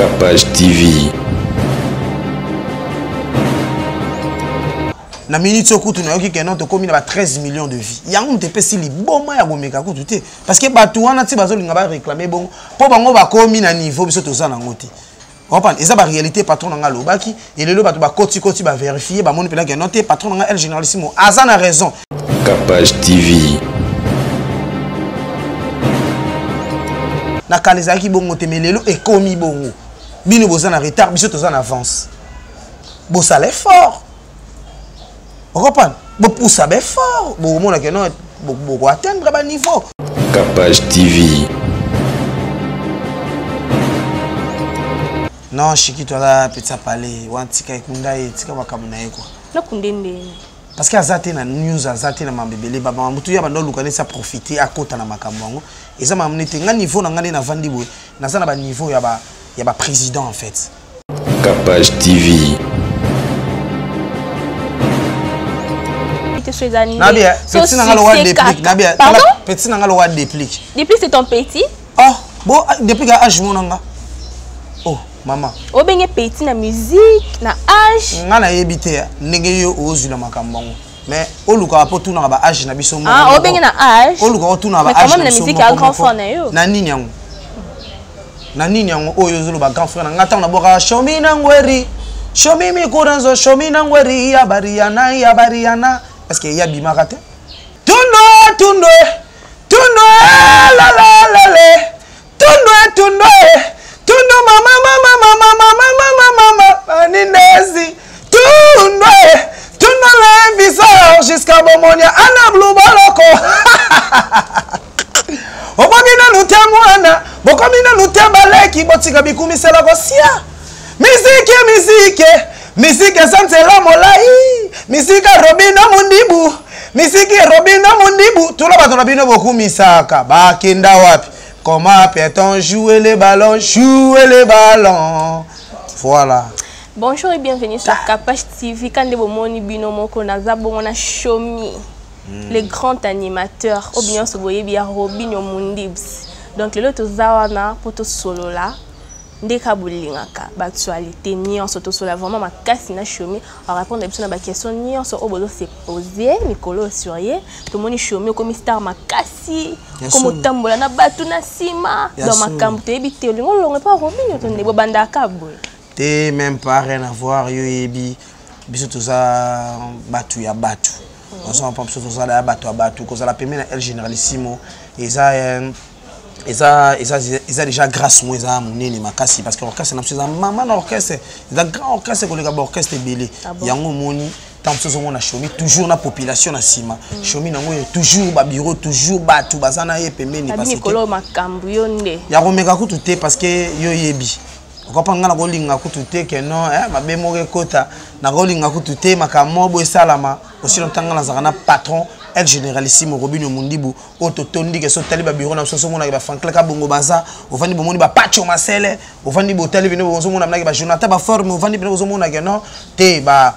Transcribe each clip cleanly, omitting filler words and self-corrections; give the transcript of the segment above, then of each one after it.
Capage TV. Na minute okutu na yoki kenon to komi na 13 millions de vies. Yango mtepe sili boma ya gomeka kutu te parce que batu wana ti bazolinga ba réclamer bon po bango ba komi na niveau biso to za na ngoti. Comprendre eza ba réalité patron nga lobaki et lelo batu ba koti ba vérifier ba moni pela que noté patron nga El Généralissimo aza na raison. Capage TV. Na kalezaki bongo te melelo e komi bongo. Bino boza na retard biso to za na avance. Bo ça l'effort. Vous comprenez? Vous poussez bien fort. Vous atteindre un niveau. Capage TV. Non, Chiki, tu as petit parler. Wantika ekunda etika wakamuna eko. Na kundende. Parce que azate na news azate na mambebele baba mutu ya bando lukane sa profiter akota na makamwango. Eza mamnete nga niveau na ngane na vandi boy. Na za na ba niveau ya ba président en fait. Capage TV. Nabia, petit nangalo wa déplique. Nabia, petit nangalo wa déplique. Depuis c'est ton petit? Oh, bon, depuis que âge monanga. Oh, maman. O benye petit na musique, na âge. Ngana yebite ndenge yo ozula makambongo. Mais oluka po tuna ba âge na biso mo. Ah, o benye na âge. Oluka o tuna ba âge. Mais quand même la musique a grand frère na yo. Na nini yango? Na nini yango oyo zulu ba grand frère na ngata na boka shomi na ngweri. Shomi mi kuranzo shomi na ngweri ya bariana. Parce qu'il y a bimarate. Tundo, la tundo, mama, ninesi. Tundo le visage jusqu'à Bomonia, Anna Blue Boloko. Obamina nutemwana, bokomina nutembaleki, botika bikumi sela gosia. Musique Santela Molai, musique Robina Mundibu, musique Robina Mundibu, tout le monde a bien beaucoup misaka, bakenda wapi. Comment peut-on jouer les ballons, Voilà. Bonjour et bienvenue sur Capage TV. Quand vous moni binomo konaza bongona Shomi, le grand animateur, ou bien soboye bien Robinho Mundibs. Donc le lot zawana poto solo là. Ndeka bulingaka actualité nyonso to sola vraiment makasi na Shomi à répondre à la question nyonso obozo se poser mikolo surye to moni Shomi comme star makasi comme tambola na batu na sima dans makambo te ebite olingo longe pas Robinho to ndebo banda kabul te même pas rien à voir yo ebi biso to za batu ya batu on s'en pas biso to za la batu ya batu ko za la pemena El Généralissimo et ça déjà grâce moi ça monene makasi parce que l'orchestre n'a pas maman orchestre c'est un grand orchestre que les gars orchestre belé yango moni tant que on a Shomi toujours na population na sima Shomi nango toujours ba bureau toujours batu bazana ye pemeni parce que mikolo makambu yonde ya komeka kutu te parce que yo yebi okopanga na kolinga kutu te que non mabe moke kota na kolinga kutu te makamo bo salama aussi longtemps na zakana patron El Généralissimo Robinho Mundibu ototondi ke so tali ba bureau na so mona ba fankle ka bongo baza ovandi bomoni ba pacho masele ovandi botali bino bozo mona na ba Jonathan ba forme ovandi bino bozo mona ke non te ba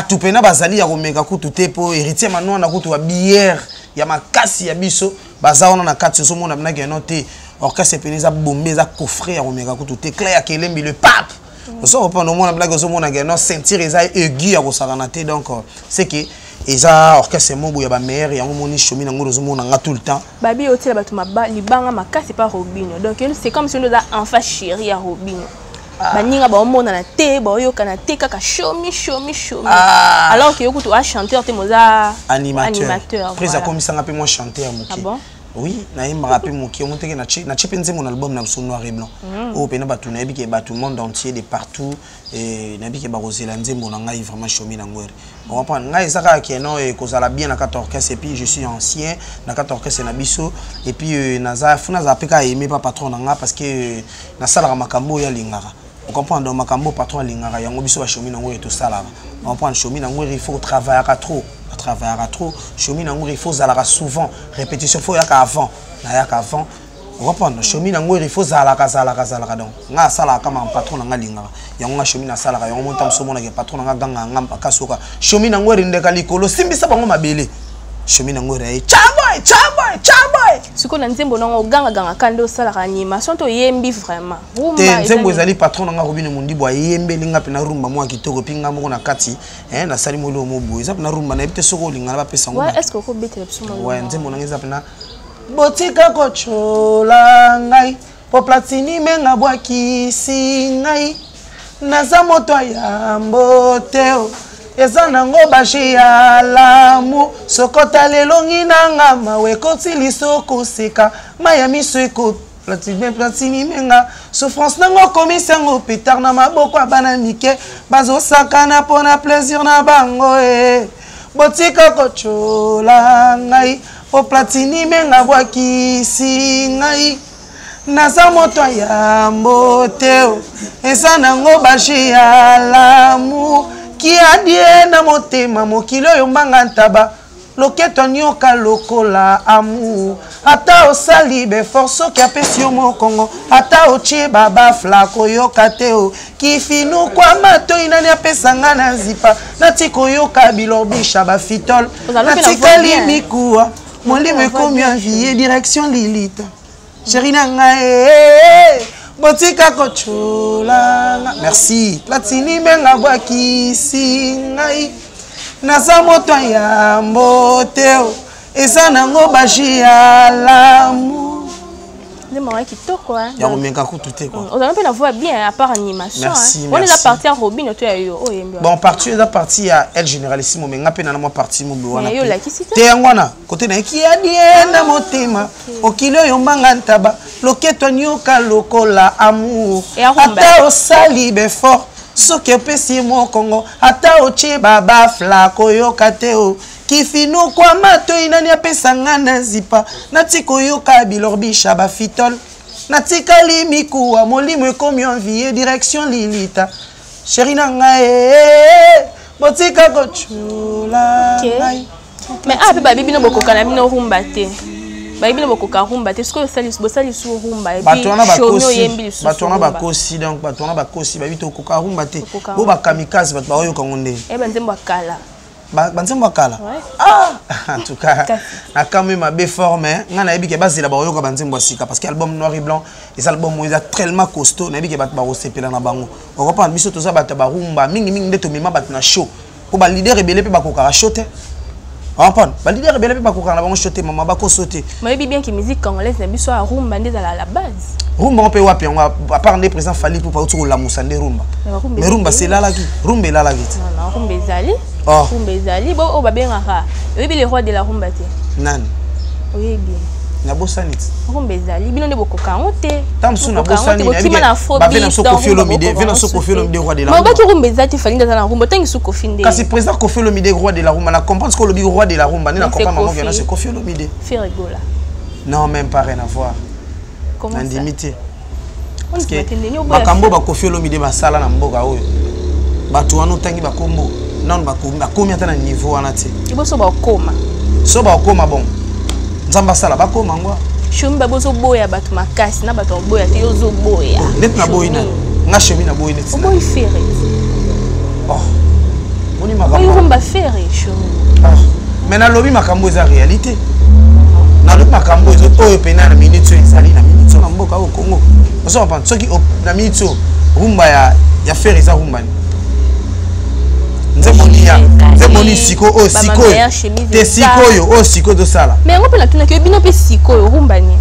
tu pena bazali ya komeka kutu te po héritier mano na kutu ba bière ya makasi ya biso baza ona na kati so mona na ke non te orchestre peneza bombe za coffret ya komeka kutu te Claire Kelembi le pape so opano mona blague so mona ke non sentir eza aigu ya kosakana te donc c'est que et ça orchestre mobo ya ba meilleur ya moni Shomi na ngoro zomona nga tout le temps babi otela batu maba libanga makasi pas Robinho donc c'est comme si on a enfant chéri à Robinho baninga ba omona na te ba yoka na te kaka Shomi alors que yokutu a chanteur te moza animateur presa comme ça ngape moi chanteur moki. Ah bon? Oui, na imba rapé moki on monte na chipenze mon album na son noir et blanc o pena batu na biki batu monde entier de partout et na biki ba Rosela nzembo na ngai vraiment Shomi na ngwere on comprend ngai saka ke non e kozala bien na 14 orchestre et puis je suis ancien na 14 orchestre na biso et puis naza funa za peka aimer pas patron na nga parce que na sala makambo ya lingara on comprend donc makambo patron lingara yango biso ba Shomi na ngwere to sala on comprend Shomi na ngwere il faut travailler trop Shomi na ngwere il faut zala souvent répétition faut yaka avant na yaka avant on comprend Shomi na ngwere il faut zala donc nga sala kama patron na nga lingara yango nga Shomi na sala yango monta so mona ke patron na nga ganga ngamba kasoka Shomi na ngwere ndeka likolo simbisa bango mabele Shomi na ngwere chaba chaboy. Ce qu'on a dit, bon, on gagne quand on sala animation, to yembi vraiment. Nzembo ezali patron nga Robin Mundi boy yembe linga pe na rumba moi kitoko pinga mo na kati na sali molo mo boy za na rumba na ebite soko linga ba pesa ngo. Ouais, est-ce que ko bete lepso mo? Ouais, nzembo na ngeza pe na botika ko chola ngai po platini menga bwaki singai naza moto ya mboteo eza nango bashi ya lamu sokota lelongi nanga mawe koti lisoko seka maya miso eko platini menga souffrance nango komisi yango petard na maboko abana mike bazosakana pona plaisir na bango botika kochola ngai po platini menga bwakisi ngai naza moto ya mboteo eza nango bashi ya lamu qui a dit na motema mokilo yo mbanga ntaba loketo nyoka lokola amour ata osali be force ki apesi yo mokongo ata ochie baba flako yo kateo kifinu kwa mato inani apesa nga na zipa natiko yo kabilo bisha ba fitol natikali mikuwa molimo ekomi envie direction Lilita chérie nanga botika kochola merci platini menga bwakisi ngai naza moto ya mboteo eza nango bashi ya lamu Maman qui toque quoi. Il y a un coup tout quoi. On a un peu la voix bien à part animation. Merci, on est là parti à Robin tu as eu. Bon parti est parti à El Généralissimo mais ngapé na moi parti mo wana. Yo la qui cité. Te ngwana côté na ki adie na motema. Okilo yo mbanga ntaba. Loketo nyoka lokola amour. Ata osali be fort. Soki opesi mo Kongo. Ata oche baba flako yo kateo. Kifinu kwa mato inani apesa nga na zipa natiko yoka bilorbisha ba fitol natika limikuwa molimo ekomi envie direction Lilita chérie nanga botika kochula mais pe babi bino bokoka na bino rumba te babi bino bokoka rumba te sko salis bosali su rumba et puis chomio yembi su batona bakosi donc batona bakosi babi to koka rumba te bo ba kamikaze bat ba oyo kangonde nzembo akala banzembo akala en tout cas na quand même ma forme nga na yebi ke bazela ba oyo ka banzembo sika parce que album noir et blanc et album mo est tellement costaud na yebi ke bat ba osepela na bango on comprend biso to za bat ba rumba mingi ndeto mema bat na show ko ba leader rebelle pe ba kokara show te on comprend ba leader rebelle pe ba kokara na bango show te mama ba ko sauter ma yebi bien que musique congolaise na biso a rumba ndeza la base rumba on peut wapi on va à part des présents fali pour pas autour la musande rumba mais rumba c'est là qui rumba là la vite non rumba ezali rumba ezali bo o babengaka yebi le roi de la rumba te nani oui bien na bosanit rumba ezali bino ne bokoka ngote tamsu na bosanit ba vena so Koffi Olomide vena so Koffi Olomide roi de la rumba ma ba ki rumba ezati fali ndeza na rumba tangi su Koffi nde kasi président Koffi Olomide roi de la rumba na comprendre ce que le roi de la rumba ni na comprendre maman vena c'est Koffi Olomide fait rigola non même pas rien à voir comment ça indimité parce que bakambo ba Koffi Olomide basala na mboka oyo batu wana tangi bakombo non bakomi ata na niveau wana te iboso bakoma so bakoma bon nzamba sala bakoma ngwa shomba bozo boya batu makasi na batu boya te yozo boya net na boyina nga shemi na boyina net boy ferré oh moni makambo oyo rumba ferré shomi mais na lobi makambo eza réalité na lobi makambo ezo oyo pena na minute ezali na minute na mboka au Congo oso pa soki na minute rumba ya ferré za rumba ni nzemoni siko o siko te siko yo o siko do sala mais ngo pela tuna ke bino pe siko yo rumba ni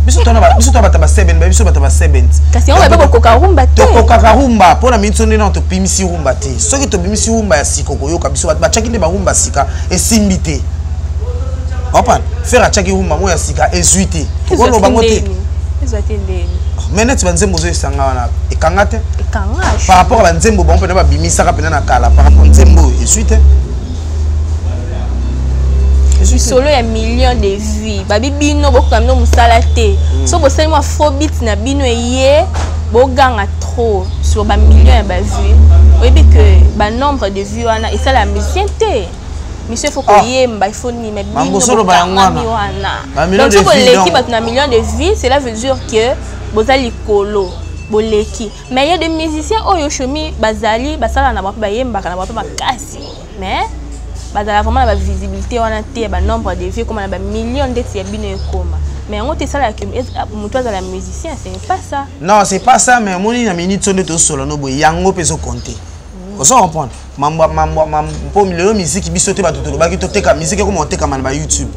biso to bata ba 7 biso bata ba 7 kasi on va pas koka rumba te to koka rumba pona minso ndena to pimisi rumba te soki to pimisi rumba ya siko ko yo kabiso ba chaki nde ba rumba sika esimbi te opa faire chaki rumba mo ya sika ezuite ko lo bango te ezate ndeni mais net banzembo zo esanga wana ekanga te ekanga par rapport à banzembo bon pena ba bimisaka pena na kala par rapport nzembo ezuite solo ya millions de vues babi bino bokamino musala te so bosali mo afrobeat na bino eye boganga trop sur ba millions ya ba vues oyebi que ba nombre de vues wana esala musicien te monsieur faut koyemba il faut ni mais bino wana donc so boleki bato na millions de vues cela veut dire que bozali kolo boleki mais il y a des musiciens oyo shomi bazali basala na ba yembaka na ba makasi mais bazala vraiment la visibilité wana te ba nombre de vues comme na millions de tiabino ekoma mais on te ça là que muto za la musicien c'est pas ça non c'est pas ça mais moni na minute sonde to solo no boy yango peso compter oso comprendre mambo milieu musique bisote ba totolo ba ki to teka musique ko monter comme na YouTube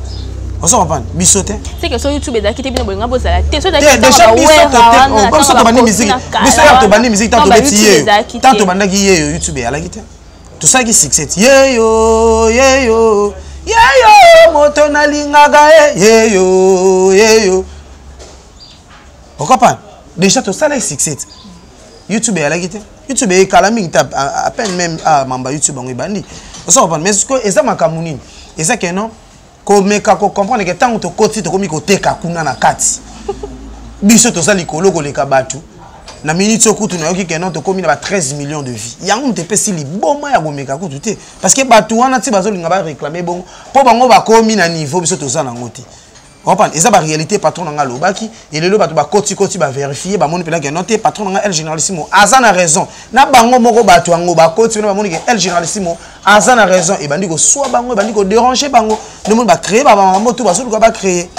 oso comprendre bisote c'est que sur YouTube ezaki te bino boy ngabo za la te so déjà bisote on comme ça to bandi musique bisote to bandi musique tanto beti tanto bandaki ye YouTube ala ki te tout ça qui succès yeyo moto na lingaga yeyo on comprend déjà tout ça là succès YouTube ala ki te YouTube e kala mingi ta à peine même à mamba YouTube on bandi on comprend mais ce que eza makamuni eza que non ko meka ko comprendre que tant to koti to komi ko teka kuna na kati biso to ça likolo ko leka batu na minute okutu na yoki kenon to komi na ba 13 millions de vies yango te pesi li boma ya gomeka kutu te parce que batu wana ti bazo linga ba réclamer bon po bango ba komi na niveau biso to za na ngote comprendre eza ba réalité patron nga lobaki et lelo batu ba koti ba vérifier ba moni pela que non te patron nga El Généralissimo azana raison na bango moko batu ngo ba koti na ba moni que El Généralissimo azana raison et bandi ko soit bango bandi ko déranger bango no moni ba créer ba mambo tout bazo ba créer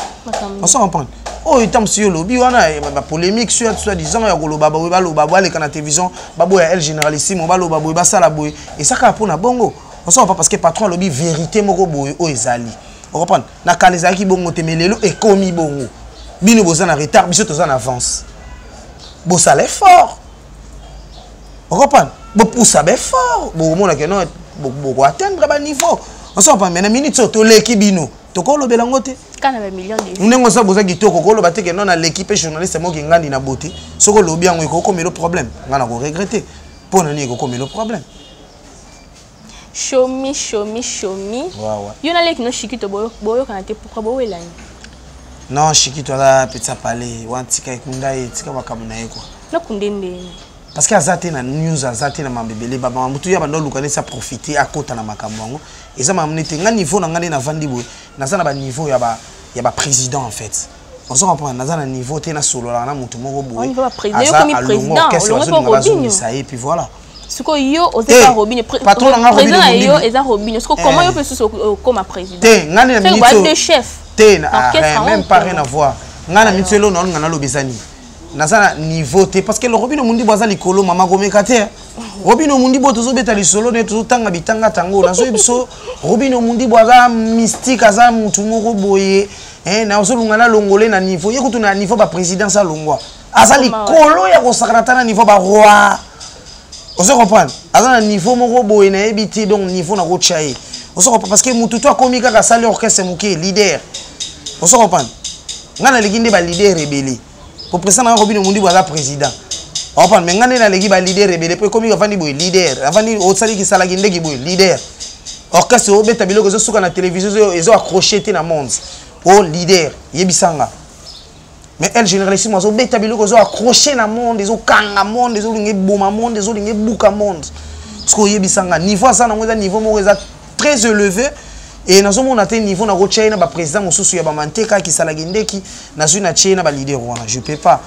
on s'en comprendre oh il tombe sur lobby wana ba polémique sur disant ya koloba ba loba ba le kana télévision babo ya El Généralissimo ba loba ba sala boy et ça ka pona bongo on s'en pas parce que patron lobby vérité moko boy o ezali on comprend na kaleza ki bongo temelelo et komi bongo bino boza na retard biso toza na avance bo sala fort on comprend bo poussa be fort bo mona que non bo atteindre ba niveau on s'en pas mais na minute to leki bino to ko lobela ngote kana ba millions de vues nengo sa boza kitoko ko loba te que non na l'équipe journaliste mo ki ngandi na beauté soko lobi yango ko komelo problème ngana ko regretter pona ni ko komelo problème show me wawa yo na leki no shikito boyo kana te pourquoi boyo elani non shikito la pizza palais wantika ikunda etika makamuna yeko na kundende parce que azate na news azate na mambebele baba mutu ya bando lukane sa profiter akota na makamwango eza mamnete nga niveau na ngane na vandi boy na za na ba niveau ya ba président en fait on se comprend na za na niveau te na solo la na mutu moko boy on va président comme président on va Robinho ça et puis voilà siko yo oza Robinho président yo eza Robinho siko comment yo peut sous comme président te ngane na minute de chef te même pas rien à voir ngana minute lo na ngana lo bezani na za niveau te parce que le Robinho mundi boza likolo mama gomeka te Robinho mundi bo tozo beta lisolo ne tozo tanga bitanga tango na so biso Robinho mundi boza mystique aza mutu moko boye na osolunga na longole na niveau yekutu na niveau ba présidence a longwa aza likolo ya ko sakrata na niveau ba roi on se comprend aza na niveau moko boye na ebiti donc niveau na ko chaye on se comprend parce que mutu to akomika ka sali orchestre muke leader on se comprend ngana leginde ba leader rebelle pour président na Robinho mundi boza président on comprend mais ngana na legi ba leader rebelle pour komika vandi boye leader avandi o sali ki sala ginde ki boye leader orchestre o beta biloko zo suka na télévision ezo accroché te na monde oh leader yebisanga mais El Généralissimo zo beta biloko zo accroché na monde zo kanga monde zo linge boma monde zo linge buka monde sko yebisanga niveau ça na ngoza niveau moko eza très élevé et nazo mona te niveau na ko China ba président mosusu ya ba manteka ki sala gendeki na zo na China ba leader wana je peux pas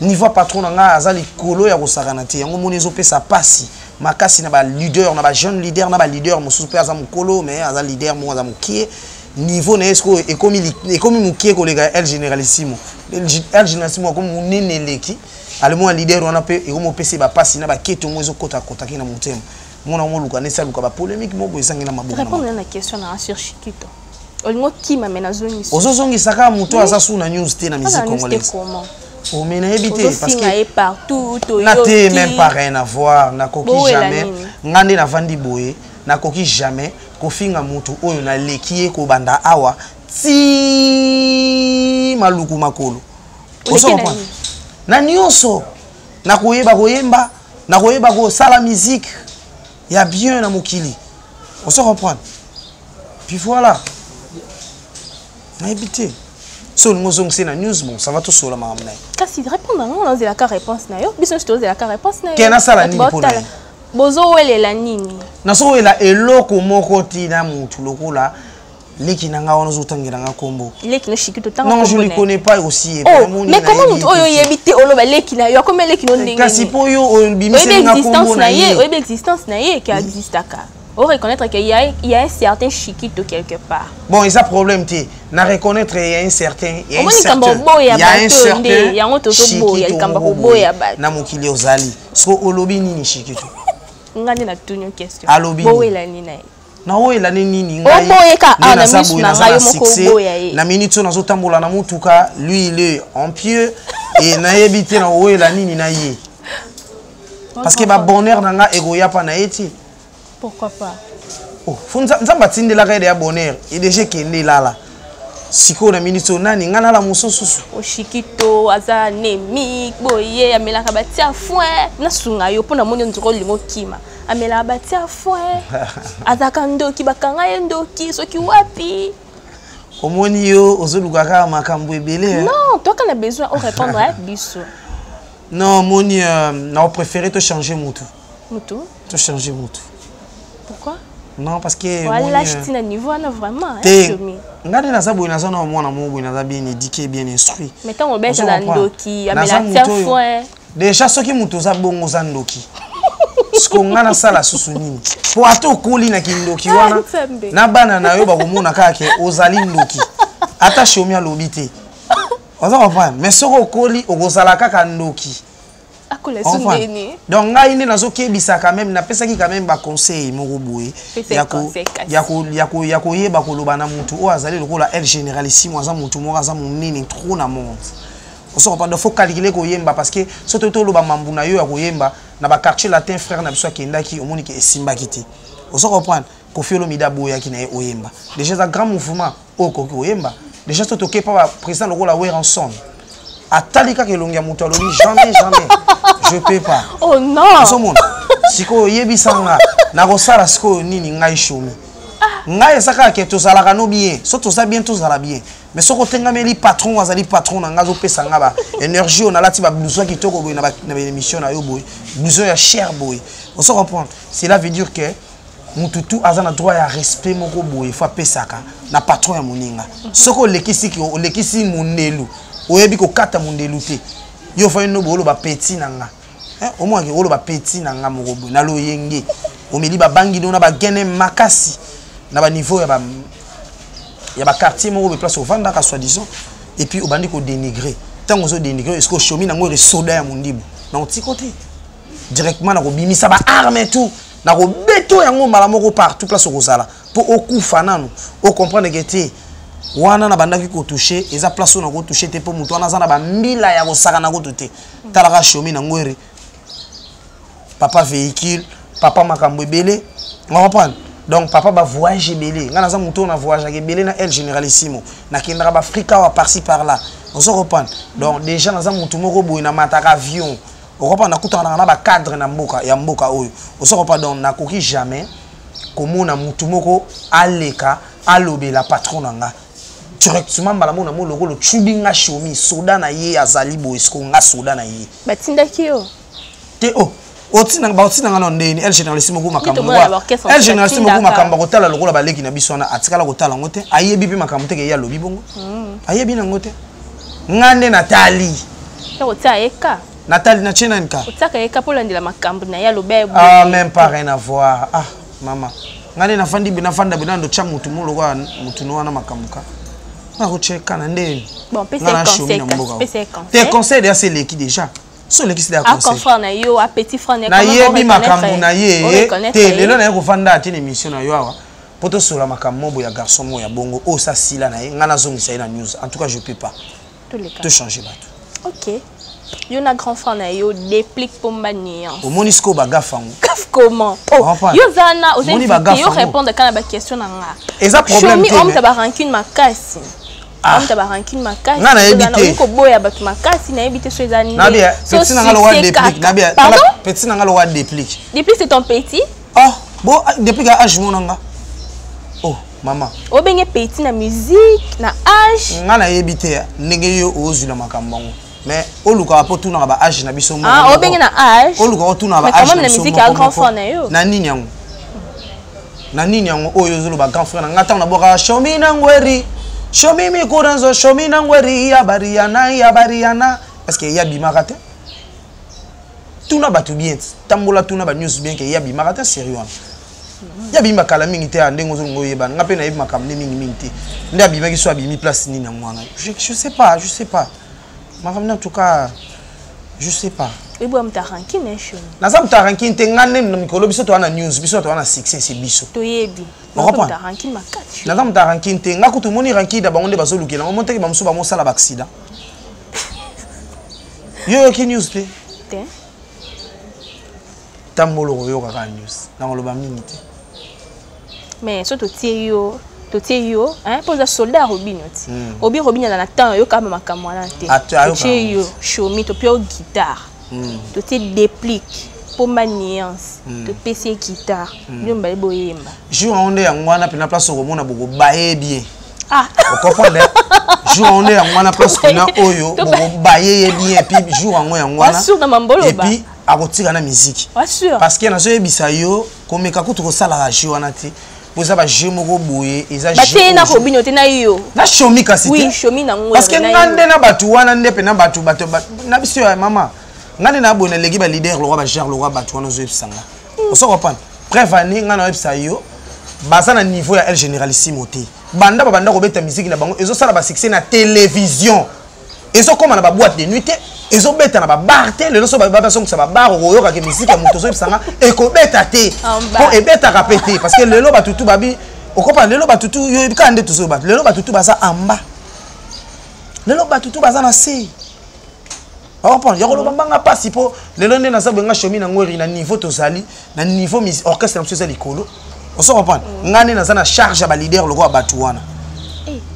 niveau patron nga azali kolo ya ko sakana te yango moni zo pesa pasi makasi na ba leader na ba jeune leader na ba leader mosusu pe aza mukolo mais aza leader mo aza mukie niveau na esko ekomi mukie kolega El Généralissimo El Généralissimo comme munene leki alemo leader wana pe ekomo pesi ba pasi na ba keto mo ezo kota kota kina mutema mona mo luka nesa luka ba polémique mo boysangi na mabuku répondre na question na sur Shikito olingo kima mena zoni ozozongi saka muto asa suna news te na musique congolaise oh mais na habité parce que partout na te même pas rien à voir na koki jamais ngande na vandi boye na koki jamais kofinga mutu oyo na leki ko banda awa ti maluku makolo oso comprendre na nyonso na koyeba na koyeba ko sala musique ya bien na mokili oso comprendre puis voilà na habité so ngozong c'est na news bon ça va tout sur la mamna kasi répondre non on a la réponse na yo biso stoze la réponse na yo kena sala ni pona bozo welela nini na so wela eloko moko tina mutu lokola leki nanga wana zotangira nga kombo leki no Shikito tanga non je ne connais pas aussi mais comment mutu oyo yebite oloba leki na yo comme leki no ndenge kasi po yo bimise nga kombo na ye oyo existence na ye qui existaka On reconnaître qu'il y a un certain chiquito quelque part. Bon, il y a un problème. Na reconnaître il y a un certain. Il y a un certain. Il y a un certain. Na mokili ozali. So olobi nini chiquito. Ngani na tunyo question. Alobi. Boyela nini. Na oyela nini ngai. Oboyeka ana misu na ngai moko boya ye. Na minute na zotambola na mutuka, lui il est en pied et na yebite na oyela nini na ye. Parce que ba bonheur nanga egoya pa na eti. Pourquoi pas? Oh, funza nzamba tinde la rede ya bonheur. Il déjà kende lala. Siko na minute nani ngana la mususu. O chiquito aza nemi boye amela ka batia foin na sunga yo pona monyo nzoko lingo kima. Amela batia foin. Azaka ndoki bakanga ndoki soki wapi. Omoni yo ozoluka ka makambo ebele. Non, toi quand on a besoin on répondre à biso. Non, moni on préféré te changer mutu. Mutu? Te changer mutu. Pourquoi? Non, parce que voilà, je tiens à niveau on a vraiment ngade na sabu na sana mwana mungu na bien éduqué bien instruit. Mais tant on bête na ndoki amela tia foin. Déjà soki mutu za bongo za ndoki. Sko ngana sala susu nini. Po ato koli na kindoki wana. Na bana na yo ba komona kake ozali ndoki. Ata shomi alobi te. Oza comprendre, mais soko koli okozala kaka ndoki. Donc ngai ndi nazokebisa quand même napesaki quand même ba conseil moko boye ya ko yeba koloba na mutu o azali lokola el généralissime aza mutu moko aza monene trop na monde. Osoko pas de faut calculer ko yemba parce que soto to loba mambu na yo ya ko yemba na ba quartier latin frère na biso kendaki omoni ke esimba kiti. Osoko comprendre ko fiolo mida boya ki na oyemba. Déjà un grand mouvement o ko oyemba. Déjà soto ke pa président lokola Weranson. Atalika ke longia mutu alobi jamais je peux pas. Oh non. Somona. Siko yebisanga na kosala siko nini ngai shomi. Ngai saka ke to sala ka no bien. So to sa bien to sala bien. Mais soko tengameli patron azali patron na ngazo pesa nga ba énergie on a lati ba blouson ki toko boy na émission na yo boy. Blouson ya cher boy. On se comprend. Cela veut dire que mututu azana droit ya respect moko boy fa pesaka na patron ya moninga. Soko lekisi ki lekisi monelu. Oyebi ko kata mondelu te. Yo fa no bolo ba petit nanga. Au moins ke bolo ba petit nanga moko boy na lo yenge. O meli ba bangi dona ba gene makasi na ba niveau ya ba quartier moko be place au vanda ka soi-disant et puis au bandi ko dénigrer. Tant on zo dénigrer est-ce que chomi nango re soda ya mondibu. Na oti côté. Directement na ko bimisa ba arme et tout. Na ko beto yango mala moko partout place au zala. Pour okufa nanu. O comprendre que te wana na bandaki ko toucher eza place na ko toucher te po mutu wana zana ba mbila ya ko saka na ko touter talaka chomi na ngwere papa véhicule papa makambo ebele on comprendre donc papa ba voyage ebele ngana za mutu na voyage ebele na el généralissimo na kendaka ba Afrika wa par-ci par là on se comprendre donc déjà na za mutu moko boy na mataka avion on comprendre na kutana na ba cadre na mboka ya mboka oyo on se comprendre donc na koki jamais komona mutu moko aleka alobe la patron nanga directement malamu na mo logo lo chubinga shomi soda na ye azali bo esko nga soda na ye batinda kiyo te otina nga ndeni el généralissime ko makambo el généralissime ko makambo ko tala lokola baleki na biso na atikala ko tala ngote ayebi bi makambo te ke ya lobi bongo ayebi na ngote ngande Nathalie to tia eka Nathalie na chena nka otaka eka polandela makambo na ya lobe ah même pas rien à voir ah maman ngande na fandi bina fanda bina ndo cha mutu mo lokwa mutu no wana makambo ka na kocheka na ndeni bon PC tes conseils d'ailleurs c'est l'équipe déjà so l'équipe c'est conseil à frère na yo à petit frère na ye bi makambo na ye te lelo na ye ko fanda atine émission na yo awa poto sola makambo bo ya garçon mo ya bongo o sa sila na ye ngana zongisa na news en tout cas je peux pas tous les cas te changer bato OK yo na grand frère na yo déplique pour manière au monisco bagafango comment yo zana aux invités yo répondre quand la question na nga exact problème te on t'a rancune makasi on t'a rancune makasi na ebité ko boya batu makasi na ebité so ezani na bien petit na nga lo wa déplique na bien petit na nga lo wa déplique c'est ton petit oh bon déplique à âge monanga oh maman o benye petit na musique na âge nga na ebité ndenge yo ozula makambango mais oluka po tuna ba âge na biso mo o benye na âge oluka o tuna ba âge na musique à grand frère na yo na nini yango oyo zolo ba grand frère na ngata na boka shomi na ngweri shomi mi kuranzo shomi na ngweri ya bariana parce que ya bimaka te tuna batu bien tambola tuna ba news bien que ya bimaka te sérieux Ya bimba kala mingi te ande ngozo ngoyeba. Nga pe na yeba makamne mingi te. Nda bimba ki so abimi place ni na mwana. Je sais pas. Ma femme en tout cas je sais pas. Et bon mtaranki na show. Na za mtaranki te ngane na mikolo biso to wana news, biso to wana succès c'est biso. To yebi. Mtaranki makati. Na za mtaranki te nga kutu moni ranki da bango nde bazolukela. Ngo monteki ba musu ba mosala ba accident. Yo ki news te? Te. Tambolo yo ka news. Na ngoloba mingi te. Mais so to tie yo, hein, pour les soldats Robinho ti. Robinho na temps yo kama makamwana te. Tie yo, show me to pio guitare. To tie déplique pour ma nuance, to PC guitare. Yo mbali boyemba. Jour on est en wana pena place au mona boko baé bien. Ah, vous comprenez? Jour on est en wana place pena oyo boko baé bien puis jour en wana. Et puis à retirer la musique. Parce que na so yebisa yo comme ka kutu ko sala ra jeu wana ti. Vous avez jeu moko boye eza jeu. Ba te na Robinho te na yo. Na shomi kasi te. Oui, shomi na ngwe. Parce que ngande na batu wana nde pena batu na biso ya mama. Ngane na abona legi ba leader le roi ba gère le roi batu wana zo yebisanga. On se comprend. Bref ani ngana yebisa yo. Baza na niveau ya El Généralissimo te. Banda ko beta musique na bango ezo sala ba succès na télévision. Ezo koma na ba boîte de nuit te. Ezo beta na ba bar te. Le so ba son ça ba bar oyo ka musique ya moto zo yebisanga e ko beta te. Ko e beta ka pété parce que lelo batutu babi o comprend lelo batutu yo ka nde tuzo bat. Lelo batutu baza amba. Lelo batutu baza na C. On prend yolo banga pasi po lelo nde na sa benga shomi na ngori na niveau tozali na niveau orchestre na mso likolo. On se comprend ngane na za na charge ba leader le roi batuwana.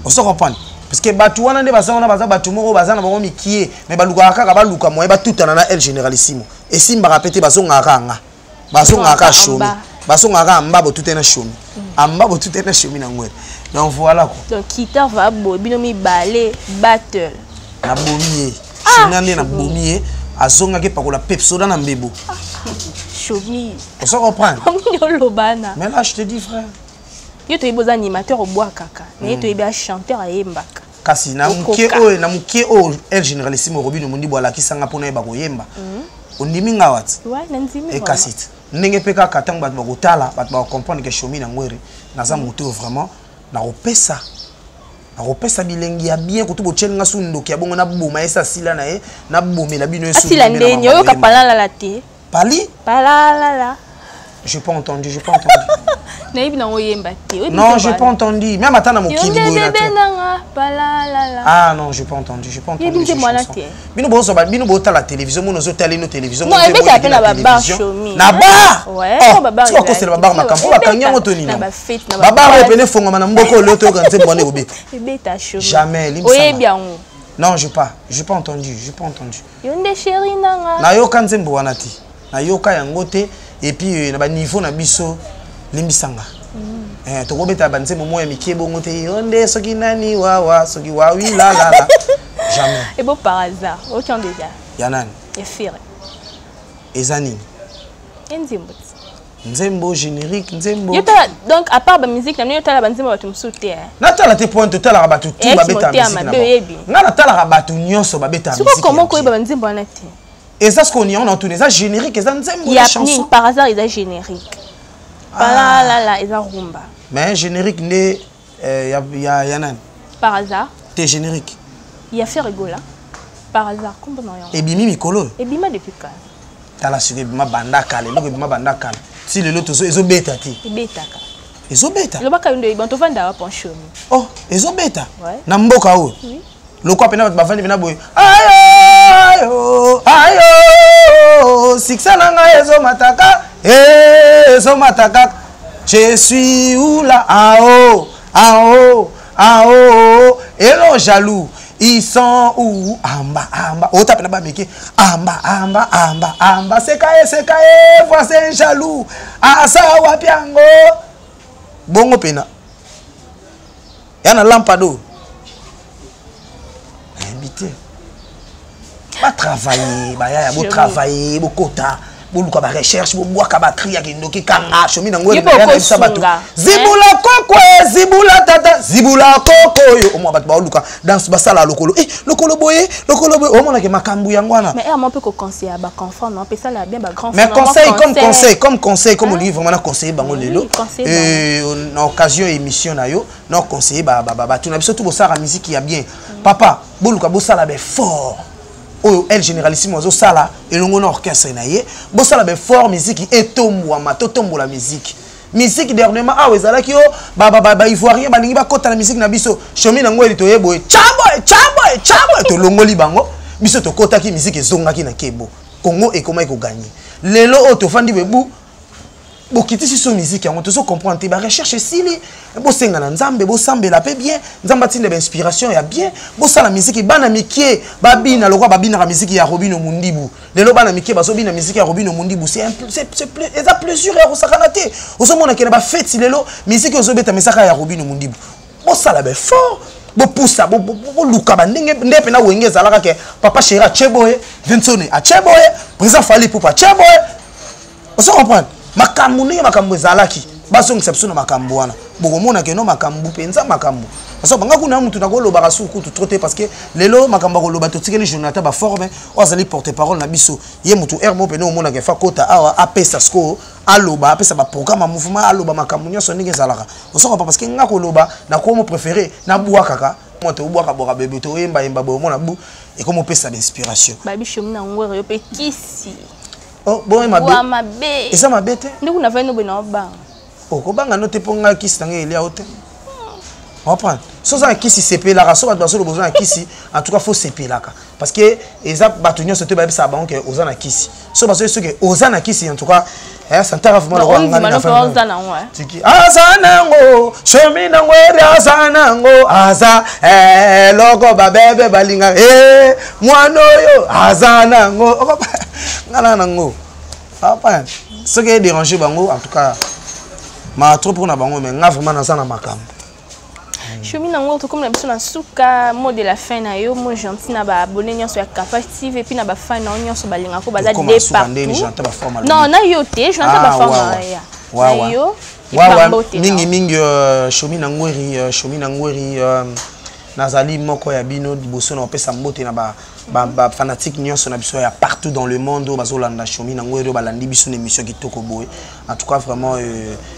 On se comprend parce que batuwana nde bazana baza batu moko bazana bango mikie mais baluka kaka baluka moye batutana na El Généralissimo et simba rapete bazonga kanga bazonga ka shomi bazonga ka mbabo tutena shomi ambabo tutena shomi na ngori. Donc voilà quoi. Donc guitare va bo binomi ballet battle na bomier. Nande na bomier azonga ke pakola pepsoda na mbebo. Shomi. On se reprend. Mais là je te dis frère. Yo to iboza animateur au bois kaka. Mais to ibe chanteur a yembaka. Kasi na mukie o El Généralissimo Robinho mundi boala kisanga pona yeba ko yemba. Ondimi ngawat. Ouais, nanzimi. E kasit. Ndenge peka katang bat bakotala bat ba comprendre que shomi na ngwere naza moto vraiment na opesa. Aropesa bilengi ya bien ko to bochenga sundo ki abongo na boma esa sila na e na bomela bino esu. Asila ndeni yo ka palala la te. Pali? Palala la. J'ai pas entendu. Non, j'ai pas entendu. Même attends dans mon kid. Ah non, j'ai pas entendu. Bino boto la télévision, mon ozo télé nos télévisions. Non, elle bête appelle la bar shomi. Na bar. Ouais, babar. Tu vois c'est la bar makambo ba kanya ngotoni. Babar repene fonga mana mboko loto kanze mwane obeta. Beta shomi. Jamais limsa. Oye bien. Non, j'ai pas entendu. Yonde chéri nanga. Na yo kanze mbwana ti. Na yo ka yango te. Et puis na ba niveau na biso limbisanga. To ko beta banze momo ya mikie bongo te yonde soki nani wawa soki wawi la. Jamais. Et bon par hasard, autant déjà. Yanani. Et faire. Ezani. Nzembo. Nzembo générique nzembo. Donc à part la musique, na yo tala banzembo batu msuté. Na tala te point to tala batu tout ba beta musique. Na na tala batu nyonso ba beta musique. Comment ko ba banzembo na te? Et ça, ce qu'on y a, on a entendu ça générique, et ça nous aime la chanson. Par hasard, ils ont générique. Là, ils ont rumba. Mais générique, il y a Yanan. Par hasard. T'es générique. Il y a fait rigola. Par hasard, comment on et Bimi Mikolo. Et Bima depuis quand? T'as la suivi Bima Bandaka, les logs Bima Bandaka. Si les lotos, ils ont bêta. Ils bêta. Ils ont bêta. Le bac a une de Ibanto Vanda pour show. Oh, ils ont bêta. Ouais. Namboka ou? Oui. Le quoi pena va venir boy. Ayo, siksananga ezo mataka. Je suis où là? En haut. Et non jaloux. Ils sont où? Amba. Oh tape na ba meke. Amba. Sekaye, voici un jaloux. Asa wapiango. Bongo pena. Yana lampado. Invité. Ba travailler, ba ya bo travailler, bo kota. boluka ba recherche boboaka ba cri ya kindoki kanga chomi nango na sabatu zibula koko zibula tata zibula koko yo o mo ba boluka dans basala lokolo lokolo boye o mo na ke makambu yangwana mais moi peut conseiller ba confort non peut ça la bien ba grand mais conseil comme lui vraiment conseiller bango lelo en occasion émission na yo non conseiller ba tu na biso tout bosara musique ya bien papa boluka bosala be fort oh elle généralissime ozo sala elongo na orchestre na ye bosala be fort musique etombwa matotombo la musique dernièrement ah ezala ki yo ba ivoirien balingi ba kota na musique na biso chomi nango eli toyebo chabo to longoli bango biso to kota ki musique ezonga ki na kebo Congo et comment il gagner lelo o to fandi bebu bokiti si so musique yango to so comprendre ba recherche sili bo senga na nzambe bo sambela pe bien nzamba tinde ba inspiration ya bien bo sala musique bana mikie babina lokwa babina ka musique ya Robino Mundibu lelo bana mikie baso bina musique ya Robino Mundibu c'est eza plaisir ya kosakana te oso mona kena ba fête lelo musique ozo beta mesaka ya Robino Mundibu bo sala be fort bo poussa bo luka ba ndenge ndepe na wenge zalaka ke papa chéra cheboye Vincent a cheboye président Fali Poupa cheboye oso comprendre makambu ndenge makambu ezalaki basongisa biso na makambu wana bokomona ke no makambu penza makambu parce que banga kuna mutu nakoloba ka suku tu troté parce que lelo makambu koloba to tikeli Jonathan ba forme ozali porte parole na biso ye mutu hermo pe no mona ke fa kota awa apesa sko aloba apesa ba programme mouvement aloba makambu nyoso ndenge ezalaka osoko parce que nga koloba na ko mo préféré na bua kaka moto ubwaka boka bebe to yemba bo mona bu et comme pesa d'inspiration babi chomi na ngwere yo pe kisi. Oh, bon, ma bé. Et ça m'a bête. Nous avons une bonne bang. Oh, comment on a noté pour un kiss dans les hautes. On prend. Sans un kiss, c'est payé la race, on va besoin d'un kiss. En tout cas, faut se payer là. Parce que les autres bâtonneurs se te ça banque aux an kiss. Sauf parce que ceux qui aux an kiss, en tout cas, ça t'a vraiment le roi. Azanango, cheminango, azanango, aza, logo babebe balinga, moi noyo, azanango. Nanango. Papa, ce qui est dérangé bango en tout cas ma trop pour na bango mais nga vraiment na sana makam. Chomi nango to comme na biso na suka mot de la fin na yo mo gentil na ba abonné nyonso ya capacité et puis na ba fan na nyonso balinga ko baza départ. Non, na yo te, je n'entends pas forme ya. Na yo. Wa mingi chomi nangweri nazali moko ya bino liboso na opesa mbote na ba fanatique nyonso na biso ya partout dans le monde bazolanda chomi na ngweri balandi biso na émission kitoko boye en tout cas vraiment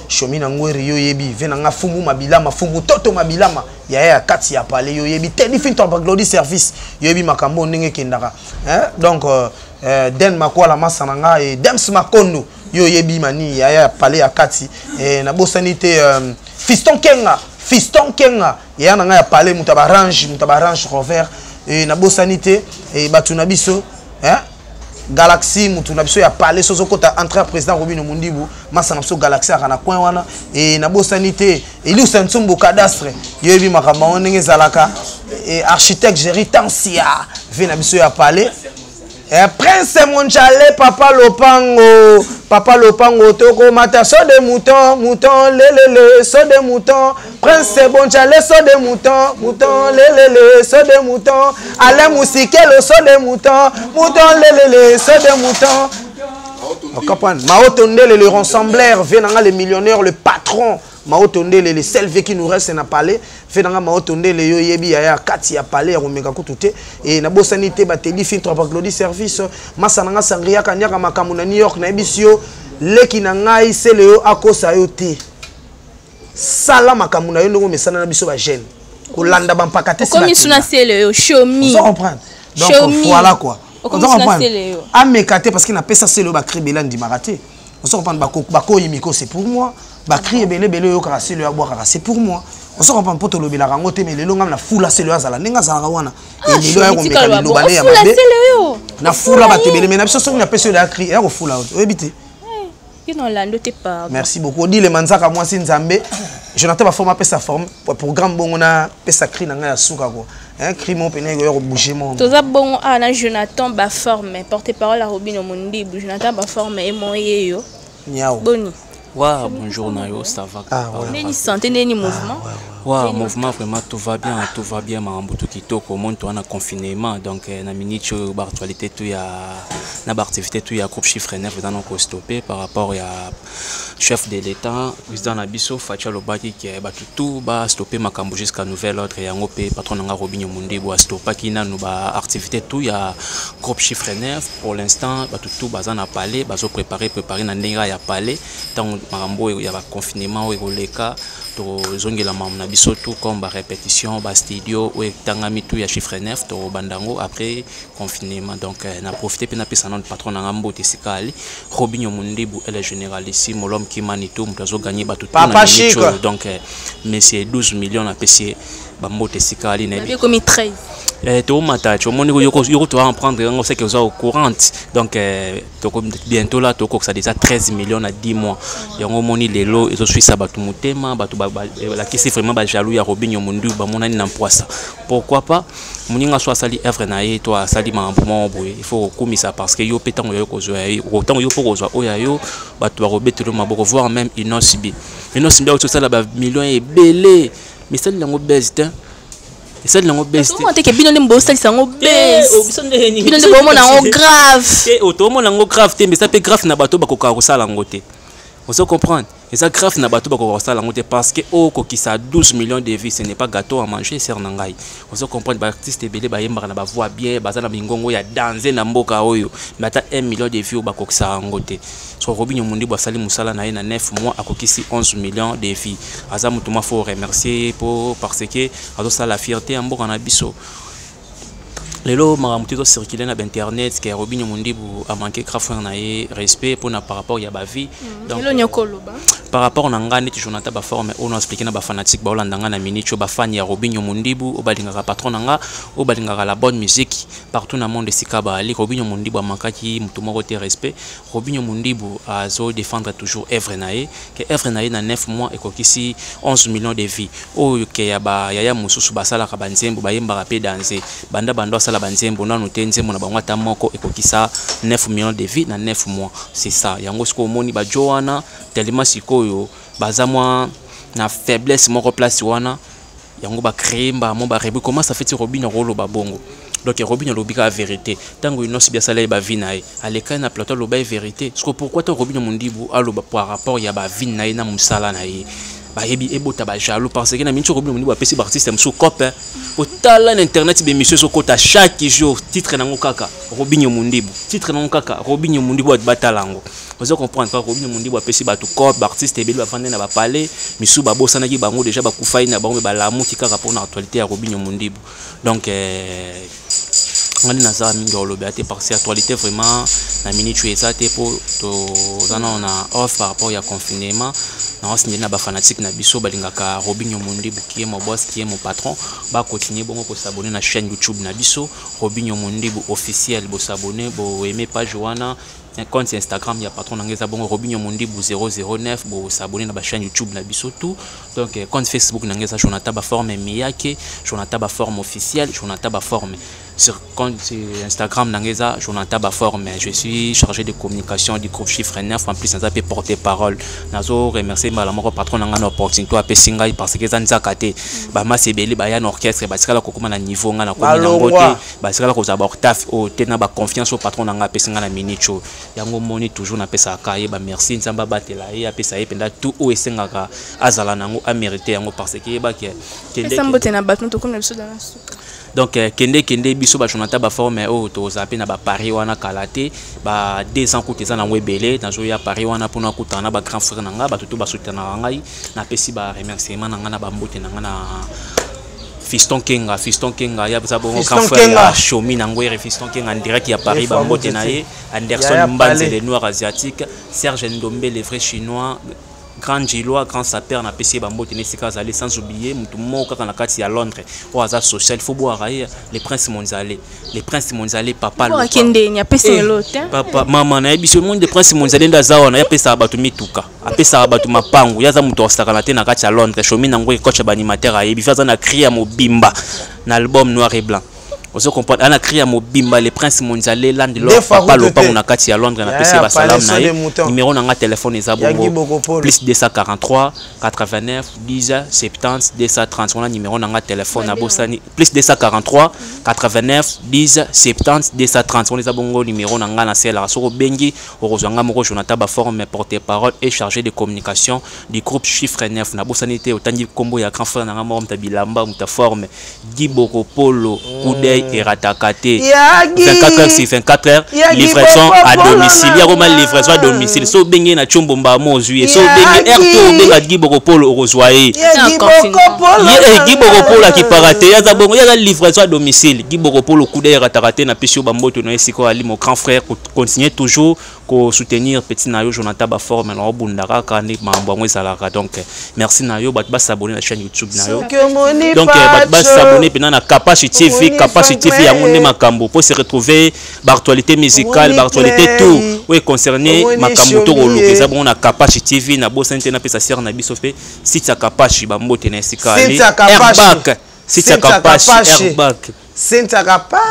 chomi na ngweri yo yebi venanga fumu mabilama fumu toto mabilama ya kati ya pale yo yebi telefin to glody service yo yebi makambo ndenge kendaka donc den makwala masananga et dems makondo yo yebi mani ya pale ya kati na bosanité Fiston Kenga ya nanga ya pale mutabarange Rover et na bosanité et batuna biso Galaxy mutuna biso ya pale sozo kota entrée président Robino Mundibu masa na biso Galaxy akana coin wana et na bosanité et lui Sansombo cadastre yebi makamba ndenge zalaka et architecte Jerry Tansia vena biso ya pale Prince Monchale Papa Lopango toko mata so de mouton lelele so de mouton Prince Monchale so de mouton lelele so de mouton Ale Musikelo so de mouton lelele so de mouton Mao Tondele le rassembleur venanga le millionnaire le patron Mao Tondele le seul qui nous reste na palais venanga Mao Tondele yo yebi ya kati ya palais ya omeka kutute et na bosanité bateli filtre pa glody service masananga sangria kanyaka makamu na New York na ebisio leki na ngai sele yo akosa yo te sala makamu na yo ndongo mesana na biso ba jeune kolanda ba mpakate sila comme suna sele yo shomi on comprend donc voilà quoi on comprend amekate parce qu'il n'a pas ça sele yo ba kribela ndimaraté on comprend bako yimiko c'est pour moi ba cri belé yo kaka sele yo boka c'est pour moi on se comprend poto lobela rango te mais lelo ngam na fula sele yo azala nenga zala wana et lelo ya komeka lobale ya mabe na fula ba tebele mais na biso so na peso ya cri ya ko fula obité merci beaucoup dit le manzaka moi si nzambe Jonathan ba forme pesa forme programme bongo na pesa cri na nga ya suka ko cri mon pene yo bouger mon toza bongo na Jonathan ba forme porte-parole à Robino Mundibu Jonathan ba forme et mon yeyo Niao boni bonjour Nayo ça va ni santé ni mouvement Ouais, mouvement vraiment tout va bien, Marambutu Kitoko, monde on a confinement, donc na minute actualité tout y a na activité tout y a groupe chiffre 9 dans nos stoppé par rapport à chef de l'État, président Nabiso Fatia Lobaki qui est tout ba stopper makambo jusqu'à nouvel ordre et en OP patron nga Robinho Mundibu a stopper qui na nous ba activité tout y a groupe chiffre 9 pour l'instant ba tout bazan a parler bazo préparer na ndinga ya parler tant Marambo il y a confinement et roleka zongela mamna biso tout comme répétition bas studio ou tangami tout ya chiffre 9 to bandango après confinement donc na profiter pe na pesa non patron na ngambo tesikali Robinho Mundibu elle est généralissime l'homme qui manitou mutazo gagner ba tout donc monsieur 12 millions na PC bambo tesikali na bi comme 13 to matacho moni yoko to en prendre on sait que vous au courant donc bientôt là to ko ça déjà 13 millions à 10 mois yango moni lelo ezo suisa batu mutema batu la kisi vraiment ba jaloux ya Robinho Mundibu ba monani na poisa pourquoi pas moninga soit sali œuvre na ye toi sali mambo boye il faut komisa parce que yo petango yo ko zo autant yo pour zo oya yo batu ba robetelo maboko voir même inosibi auto ça la millions et belé mais ça lango best et ça lango best comment te que bino ndembo ça lango best bino ndembo mona grave et auto mona grave te mais ça peut grave na bato bakoka ko sala ngote on se comprendre et ça grave na bato bakoka ko sala ngote parce que ko qui ça 12 millions de vies ce n'est pas gâteau à manger ser nangai on se comprendre ba artiste belé ba yemba na ba voix bien bazana bingongo ya danser na mboka oyo mais ata 1 million de vies bakoka sa ngote so Robinho Mundibu asali musala na ye na 9 mois akokisi 11 millions de vies aza mutuma faut remercier pour parce que azo ça la fierté en mboka na biso lelo maramuti to circuler na internet que Robinho Mundibu a manqué grave na ye respect pour na par rapport ya ba vie donc par rapport na ngani ti Jonathan ba forme on expliquer na ba fanatique ba olanda na minute ba fan ya Robinho Mundibu o balinga patron nga o balinga la bonne musique partout na monde sikaba ali Robinho Mundibu a manqué ki mutuma ko te respect Robinho Mundibu a zo défendre toujours œuvre na ye que œuvre na ye na 9 mois et kokisi 11 millions de vies o ke ya ba ya mususu basala ka banzembo ba yemba rapé danser banda la banzembo na notenzembo na bango ta moko ekokisa 9 millions de vies na 9 mois c'est ça yango siko moni ba Joana tellement sikoyo bazamwa na faiblesse moko place wana yango ba créer ba mo ba rebu comment ça fait Robinho rolo ba bongo donc Robinho lobika la vérité tango ino si bien sala ba vie na ye aleka na plateau loba vérité siko pourquoi to Robinho Mundibu aloba par rapport ya ba vie na ye na musala na ye ba yebi ebota ba jaloux parce que na mincho Robinho Mundibu apesi ba artiste mso copain otala na internet be monsieur sokota chaque jour titre nango kaka Robinho Mundibu titre nango kaka Robinho Mundibu batalango vous comprendre pas Robinho Mundibu apesi ba tout corps ba artiste ebeli ba fande na ba parler misu ba bosana ki bango déjà ba kufai na bango ba lamu ki kaka pour na actualité ya Robinho Mundibu donc on est dans mingi olobeate parce que actualité vraiment na minute eza te pour to zana on a off par rapport ya confinement na signé na ba fanatique na biso balingaka Robinho Mundibu qui est mon boss qui est mon patron ba continuer bongo ko s'abonner na chaîne YouTube na biso Robinho Mundibu officiel bo s'abonner bo aimer page wana un compte Instagram il y a patron nangeza bongo Robinho Mundibu 009 bo s'abonner na ba chaîne YouTube na biso tout donc compte Facebook nangeza Jonathan ba forme miyake Jonathan ba forme officiel Jonathan ba forme sur compte Instagram nangeza Jonathan ba forme je suis chargé de communication du groupe chiffre 9 en plus ça peut porter parole nazo remercier mala moko patron nanga na opportunité a pesinga parce que za nzakate ba masebeli ba ya na orchestre ba sikala kokoma na niveau nga na communauté ba sikala ko za ba taf o tena ba confiance au patron nanga pesinga na minicho yango moni toujours na pesa kaye ba merci nzamba batela ye apesa ye penda tout o esengaka azala nango a mériter yango parce que ba ke sambote na batno to comme biso dans suka donc kende biso ba Jonathan ba forme o to zape na ba Paris wana kalate ba 2 ans kuteza na webele na zo ya Paris wana pona kutana ba grand frère nanga ba tutu ba soutenir ngai na pesi ba remerciement nanga na ba mbote nanga na Fiston Kenga ya bon grand frère Shomi nangwe Fiston Kenga en direct ya Paris ba mbote na ye Anderson Mbanze les noirs asiatiques Serge Ndombe les vrais chinois grand Gilois, grand sapeur na PC bambo tenesika zali sans oublier mutu moko kaka na kati ya Londres au hasard social il faut boire les princes mondialais papa lo kende nya pesa lote papa mama na biso monde des princes mondialais ndazawa na ya pesa batu mituka apesa batu mapangu yaza mutu osaka na te na kati ya Londres shomi nango coach ba animateur ayebi faza na cria mobimba na album noir et blanc Ozo comprendre ana créé mobimba le prince mondial land lo papa lo pa na kati ya Londres na PC ba salam na numéro na téléphone eza bongo plus 243 89 10 70 230 on a numéro na téléphone na bosani plus 243 89 10 70 230 on eza bongo numéro na sela soko bengi orozanga moko Jonathan ba forme porte-parole et chargé de communication du groupe Chiffre 9 na bosanité otandi kombo ya grand frère na mort mtabilamba mtaforme Giboko Polo Koudei et Ratakate 24 heures sur 24 heures livraison à domicile ya comment livraison à domicile so bengi na chombomba mozui so bengi erto benga Giboko Polo orozwaye Giboko Polo qui parate ya za bongo ya livraison à domicile Giboko Polo Koudei et Ratakate na pisio bamboto no esiko ali mon grand frère continuer toujours ko soutenir petit nayo Jonathan ba forme na obundaka kani mambo ngwezalaka donc merci nayo bat ba s'abonner na chaîne YouTube nayo donc bat ba s'abonner pena na Capacity TV ya monde makambo pour se retrouver actualité musicale actualité tout oui concerné makambo to lokeza bon na Capacity TV na bo sente na pesa sir na bisofe site ya Capacity ba mbote na esika ali airbag site ya Capacity airbag site ya Capacity.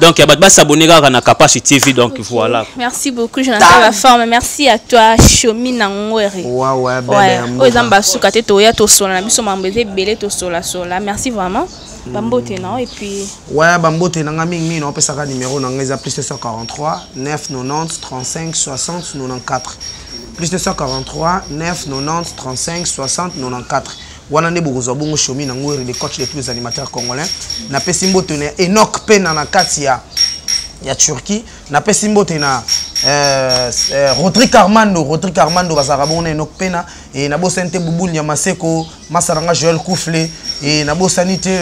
Donc, il y a s'abonner à la Capacity TV. Donc, voilà. Merci beaucoup, Jonathan la forme. Merci à toi, Chomi Nangwere. Merci vraiment. Bambote, non? Et puis. Ouais, Bambote, n'a mis non, ça numéro, n'a plus 243 990 35 60 94. Plus 243 990 35 60 94. Wanane Bogozo Bongo Chomi Nangwere, le coach de tous les animateurs congolais. Na pesimbo tene Enoch Pena na Katia ya Turquie. Na pesimbo tena Rodrigue Armando basarabona Enoch Pena et na bosente Bouboul Nyamaseko Masaranga Joël Koufle et na bosanité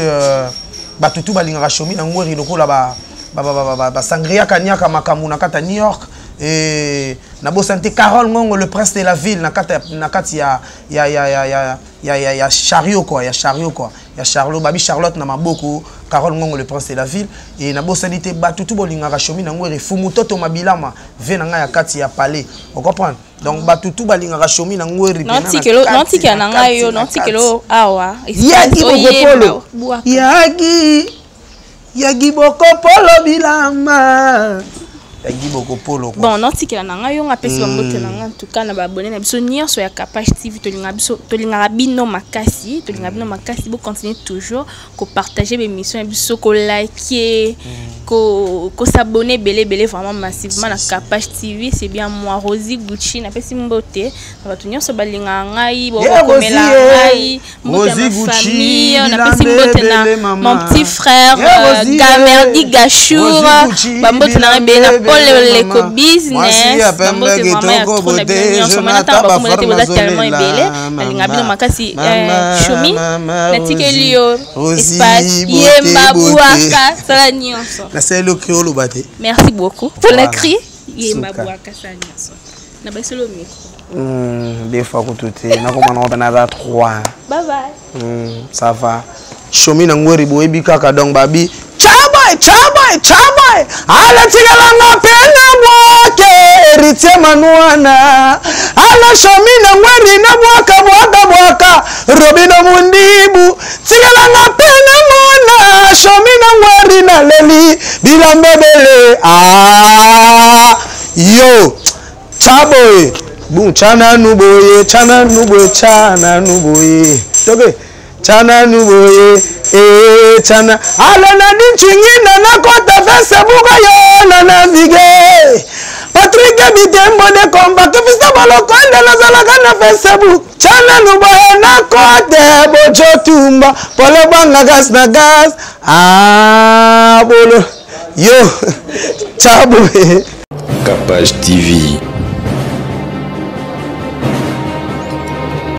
batutu balinga Chomi Nangwere lokola ba sangria kanyaka makamu na kata New York. Et Nabo Santé Carole Ngongo, le prince de la ville, nakati ya chariot quoi, ya Charlot, Babi Charlotte na maboko, Carole Ngongo, le prince de la ville, et Nabo Sanité Batutu Bolinga Rachomi Nangwere, Fumutoto Mabilama, venanga ya kati ya palais, vous comprenez? Donc Batutu Balinga Rachomi Nangwere, nantikelo nangayo, nantikelo awa, Yagi Bokopolo Bilama. Bon, non, si quelqu'un a eu un appel sur en tout cas, on a abonné à Bisonnier sur la Capacity TV, Tolingarabino Makasi, vous continuez toujours, que partager mes missions, que liker, que s'abonner, belé vraiment massivement à Capacity TV, c'est bien moi, Rosie Gucci, n'a pas si beauté, on va tenir sur Balingangaï, Rosie Gucci, on a pas si beauté, mon petit frère, Gamerdi Gachour, Bambote n'a bien les business merci beaucoup pour le cri. Des fois que tout est, bye bye. Ça va. Chomi Nangwere boebi kaka donc babi. Chaboy. Ala tigalanga pena mwake eritie manuana. Ala Chomi Nangwere na mwaka. Robino Mundibu. Tigalanga pena mwana. Chomi Nangwere na leli. Bila mbebele. Yo. Chaboy. Boom, chana nuboye. Okay. Chana nuboye, chana. Ala na dinchingina na kota Facebook yo na navige. Patrick Bitembo de combat que fista baloko na zalaka na Facebook. Chana nuboye na kota bojo tumba. Polo banga gas na gas. Bolo. Yo. Chabo. Capacity TV.